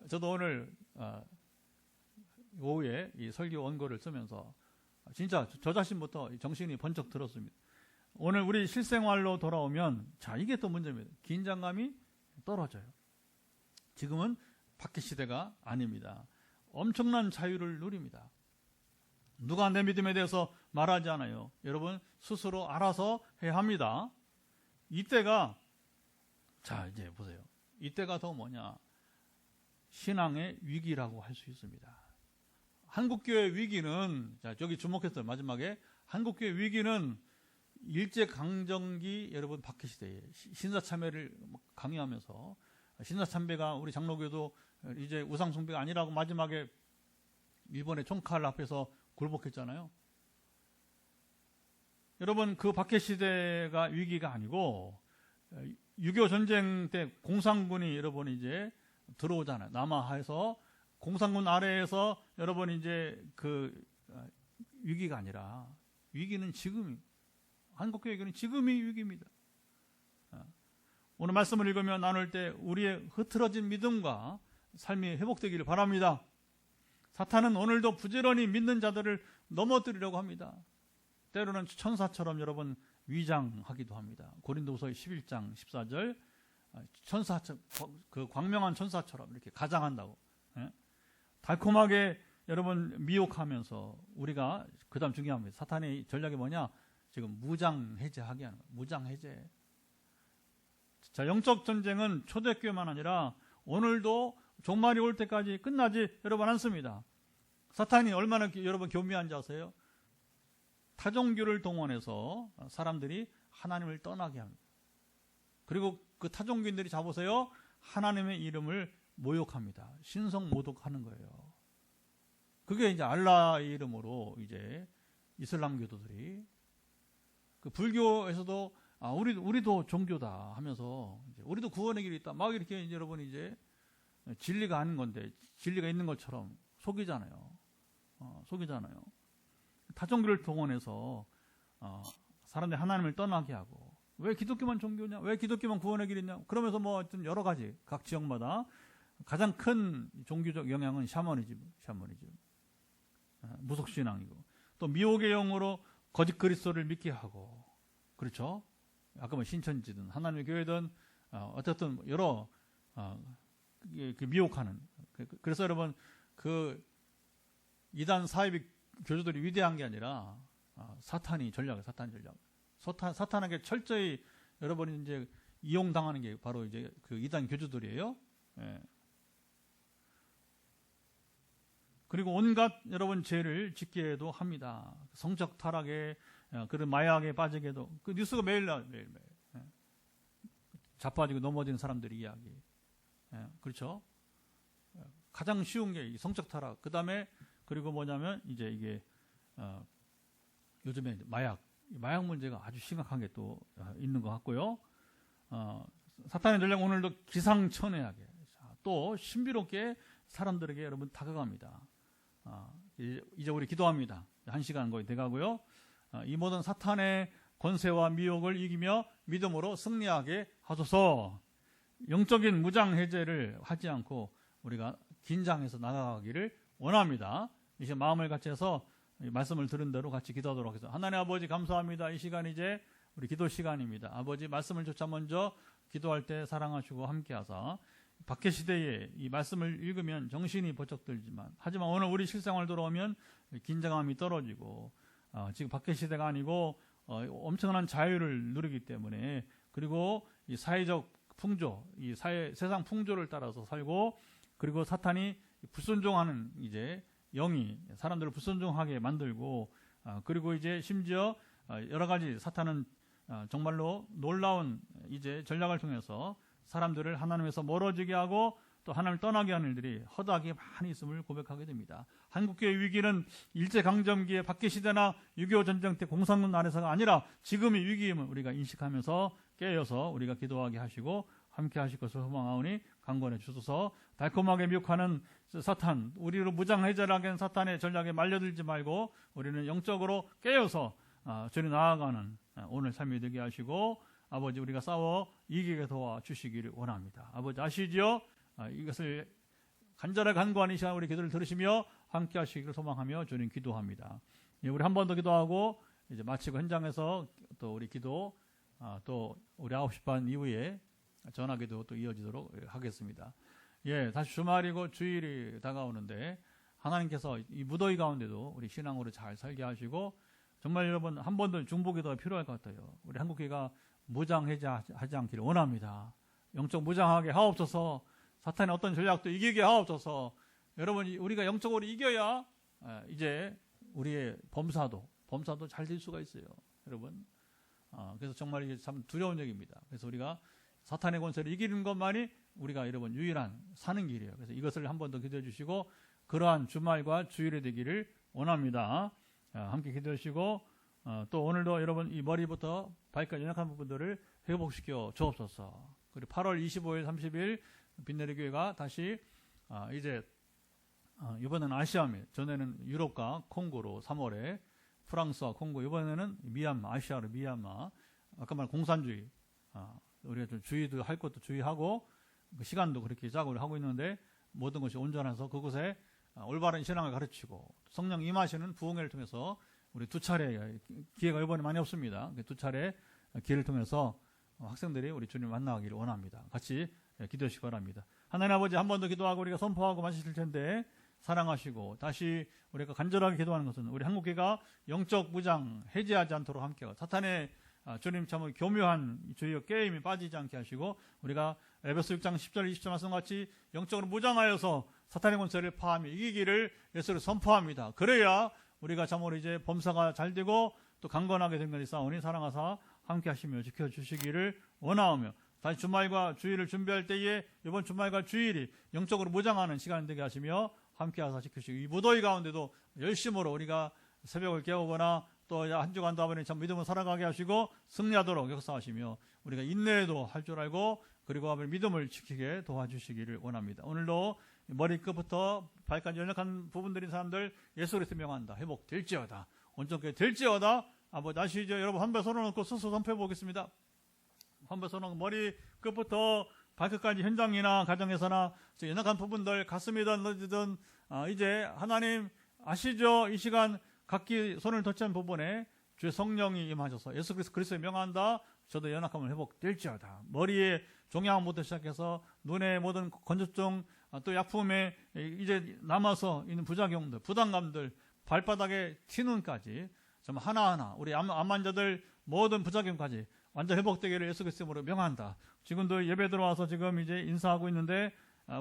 A: 저도 오늘 오후에 이 설교 원고를 쓰면서 진짜 저 자신부터 정신이 번쩍 들었습니다. 오늘 우리 실생활로 돌아오면 자, 이게 또 문제입니다. 긴장감이 떨어져요. 지금은 밖의 시대가 아닙니다. 엄청난 자유를 누립니다. 누가 내 믿음에 대해서 말하지 않아요. 여러분 스스로 알아서 해야 합니다. 이때가 자 이제 보세요. 이때가 더 뭐냐 신앙의 위기라고 할 수 있습니다. 한국교회 위기는 자 저기 주목했어요. 마지막에 한국교회 위기는 일제강점기 여러분 박해시대에 신사참배를 강요하면서 신사참배가 우리 장로교도 이제 우상숭배가 아니라고 마지막에 일본의 총칼 앞에서 굴복했잖아요. 여러분 그 박해시대가 위기가 아니고 6.25 전쟁 때 공산군이 여러분 이제 들어오잖아요. 남하에서 공산군 아래에서 여러분 이제 그 위기가 아니라 위기는 지금이 한국교회는 지금이 위기입니다. 오늘 말씀을 읽으며 나눌 때 우리의 흐트러진 믿음과 삶이 회복되기를 바랍니다. 사탄은 오늘도 부지런히 믿는 자들을 넘어뜨리려고 합니다. 때로는 천사처럼 여러분 위장하기도 합니다. 고린도후서 11장 14절 그 광명한 천사처럼 이렇게 가장한다고. 달콤하게 여러분 미혹하면서 우리가 그다음 중요합니다. 사탄의 전략이 뭐냐? 지금 무장해제하게 하는 거예요. 무장해제. 자, 영적 전쟁은 초대교회만 아니라 오늘도 종말이 올 때까지 끝나지 여러분 않습니다. 사탄이 얼마나 여러분 교묘한지 아세요? 타종교를 동원해서 사람들이 하나님을 떠나게 합니다. 그리고 그 타종교인들이 잡으세요. 하나님의 이름을 모욕합니다. 신성 모독하는 거예요. 그게 이제 알라의 이름으로 이제 이슬람 교도들이 그 불교에서도 우리도 종교다 하면서 이제 우리도 구원의 길이 있다. 막 이렇게 이제 여러분 이제 진리가 아닌 건데 진리가 있는 것처럼 속이잖아요. 속이잖아요. 타종교를 동원해서 사람들이 하나님을 떠나게 하고 왜 기독교만 종교냐? 왜 기독교만 구원의 길이냐? 그러면서 뭐 어떤 여러 가지 각 지역마다 가장 큰 종교적 영향은 샤머니즘, 무속신앙이고 또 미혹의 영으로 거짓 그리스도를 믿게 하고 그렇죠? 아까 뭐 신천지든 하나님의 교회든 어쨌든 여러 그 미혹하는 그래서 여러분 그 이단 사이비 교주들이 위대한 게 아니라 사탄이 전략. 사탄에게 철저히 여러분이 이제 이용당하는 게 바로 이제 그 이단 교주들이에요. 예. 그리고 온갖 여러분 죄를 짓게도 합니다. 성적 타락에 그런 마약에 빠지게도 그 뉴스가 매일 예. 자빠지고 넘어지는 사람들의 이야기. 예. 그렇죠? 가장 쉬운 게 성적 타락. 그 다음에 그리고 뭐냐면 이제 이게 요즘에 마약 문제가 아주 심각한 게 또 있는 것 같고요. 사탄의 전략 오늘도 기상천외하게 또 신비롭게 사람들에게 여러분 다가갑니다. 이제 우리 기도합니다. 1시간 거의 돼가고요. 이 모든 사탄의 권세와 미혹을 이기며 믿음으로 승리하게 하소서. 영적인 무장 해제를 하지 않고 우리가 긴장해서 나아가기를 원합니다. 이제 마음을 같이 해서 말씀을 들은 대로 같이 기도하도록 하겠습니다. 하나님 아버지 감사합니다. 이 시간 이제 우리 기도 시간입니다. 아버지 말씀을 조차 먼저 기도할 때 사랑하시고 함께하사 박해 시대에 이 말씀을 읽으면 정신이 번쩍 들지만 하지만 오늘 우리 실생활 돌아오면 긴장감이 떨어지고 지금 박해 시대가 아니고 엄청난 자유를 누리기 때문에 그리고 이 사회적 풍조, 이 세상 풍조를 따라서 살고 그리고 사탄이 불순종하는 이제 영이 사람들을 불순종하게 만들고 그리고 이제 심지어 여러 가지 사탄은 정말로 놀라운 이제 전략을 통해서 사람들을 하나님에서 멀어지게 하고 또 하나님을 떠나게 하는 일들이 허다하게 많이 있음을 고백하게 됩니다. 한국교회 위기는 일제강점기의 박해시대나 6.25 전쟁 때 공산군 아래서가 아니라 지금의 위기임을 우리가 인식하면서 깨어서 우리가 기도하게 하시고 함께 하실 것을 소망하오니 강권해 주소서. 달콤하게 미혹하는 사탄, 우리로 무장해제를 하는 사탄의 전략에 말려들지 말고 우리는 영적으로 깨어서 저리 나아가는 오늘 삶이 되게 하시고 아버지 우리가 싸워 이기게 도와주시기를 원합니다. 아버지 아시지요? 이것을 간절하게 간구하는 이 시간 우리 기도를 들으시며 함께 하시기를 소망하며 주님 기도합니다. 우리 한 번 더 기도하고 이제 마치고 현장에서 또 우리 기도 또 우리 9시 반 이후에 전화기도 또 이어지도록 하겠습니다. 다시 주말이고 주일이 다가오는데 하나님께서 이 무더위 가운데도 우리 신앙으로 잘 살게 하시고 정말 여러분 한 번 더 중보기도가 필요할 것 같아요. 우리 한국교회가 무장해제하지 않기를 원합니다. 영적 무장하게 하옵소서. 사탄의 어떤 전략도 이기게 하옵소서. 여러분 우리가 영적으로 이겨야 이제 우리의 범사도 잘 될 수가 있어요. 여러분 그래서 정말 이게 참 두려운 얘기입니다. 그래서 우리가 사탄의 권세를 이기는 것만이 우리가 여러분 유일한 사는 길이에요. 그래서 이것을 한 번 더 기도해 주시고 그러한 주말과 주일이 되기를 원합니다. 함께 기도해 주시고 또 오늘도 여러분 이 머리부터 발까지 연약한 부분들을 회복시켜 주옵소서. 그리고 8월 25일 30일 빛내리 교회가 다시 이제 이번에는 아시아미 전에는 유럽과 콩고로 3월에 프랑스와 콩고 이번에는 미얀마 아시아로 미얀마 아까 말 공산주의 우리가 좀 주의도 할 것도 주의하고 그 시간도 그렇게 작업을 하고 있는데 모든 것이 온전해서 그곳에 올바른 신앙을 가르치고 성령 임하시는 부흥회를 통해서 우리 2차례 기회가 이번에 많이 없습니다. 2차례 기회를 통해서 학생들이 우리 주님 만나기를 원합니다. 같이 기도하시기 바랍니다. 하나님 아버지 한 번 더 기도하고 우리가 선포하고 마실 텐데 사랑하시고 다시 우리가 간절하게 기도하는 것은 우리 한국교회가 영적 무장 해제하지 않도록 함께하고 사탄의 주님 참 교묘한 주의 게임에 빠지지 않게 하시고 우리가 에베소 6장 10절 20절 말씀같이 영적으로 무장하여서 사탄의 권세를 파하며 이기기를 예수로 선포합니다. 그래야 우리가 참으로 이제 범사가 잘 되고 또 강건하게 된 것이 싸우니 사랑하사 함께 하시며 지켜주시기를 원하오며 다시 주말과 주일을 준비할 때에 이번 주말과 주일이 영적으로 무장하는 시간 되게 하시며 함께 하사 지켜주시고 이 무더위 가운데도 열심으로 우리가 새벽을 깨우거나 또 한 주간도 아버님 참 믿음을 살아가게 하시고 승리하도록 역사하시며 우리가 인내도 할 줄 알고 그리고 아버님 믿음을 지키게 도와주시기를 원합니다. 오늘도 머리끝부터 발까지 연약한 부분들인 사람들 예수 그리스도 명한다. 회복될지어다. 온전하게 될지어다. 아버지 아시죠? 여러분 한 배 손어놓고 스스로 선포해 보겠습니다. 한 배 손어놓고 머리끝부터 발끝까지 현장이나 가정에서나 연약한 부분들 가슴이든 어디든 이제 하나님 아시죠? 이 시간 각기 손을 터치한 부분에 주의 성령이 임하셔서 예수 그리스도의 명한다. 저도 연약함을 회복될지어다. 머리에 종양부터 시작해서 눈의 모든 건조증 또 약품에 이제 남아서 있는 부작용들 부담감들 발바닥에 티눈까지 좀 하나하나 우리 암 환자들 모든 부작용까지 완전 회복되기를 예수 그리스도로 명한다. 지금도 예배 들어와서 지금 이제 인사하고 있는데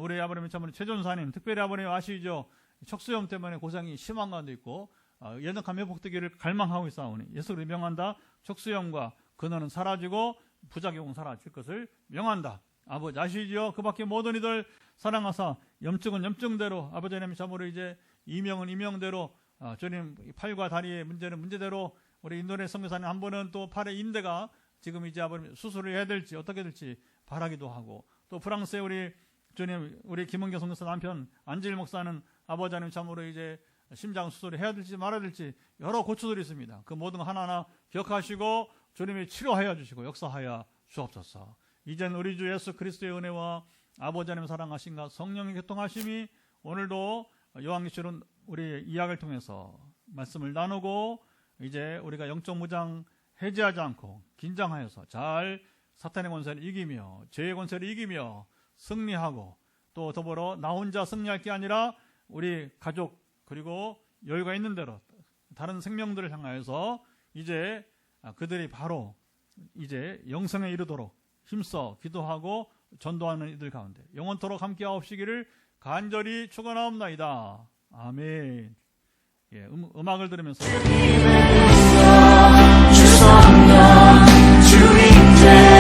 A: 우리 아버님 참 최전사님 특별히 아버님 아시죠? 척수염 때문에 고생이 심한 가운데 있고 연약함 회복되기를 갈망하고 있사오니 예수 그리스도 명한다. 척수염과 근원은 사라지고 부작용은 사라질 것을 명한다. 아버지 아시지요? 그 밖에 모든 이들 사랑하사 염증은 염증대로 아버지 하나님 참으로 이제 이명은 이명대로 주님 팔과 다리의 문제는 문제대로 우리 인도네 선교사님 한 분은 또 팔의 인대가 지금 이제 아버님 수술을 해야 될지 어떻게 될지 바라기도 하고, 또 프랑스에 우리 김은경 선교사 남편 안질 목사는 아버지 하나님 참으로 이제 심장 수술을 해야 될지 말아야 될지 여러 고초들이 있습니다. 그 모든 거 하나하나 기억하시고 주님이 치료하여 주시고 역사하여 주옵소서. 이젠 우리 주 예수 그리스도의 은혜와 아버지 하나님 사랑하신가 성령의 교통하심이 오늘도 요한계시록 우리 이야기를 통해서 말씀을 나누고, 이제 우리가 영적 무장 해제하지 않고 긴장하여서 잘 사탄의 권세를 이기며 죄의 권세를 이기며 승리하고, 또 더불어 나 혼자 승리할 게 아니라 우리 가족 그리고 여유가 있는 대로 다른 생명들을 향하여서 이제 그들이 바로 이제 영생에 이르도록 힘써 기도하고 전도하는 이들 가운데 영원토록 함께하옵시기를 간절히 축원하옵나이다. 아멘. 예, 음악을 들으면서
B: 주님의 주성령 주인제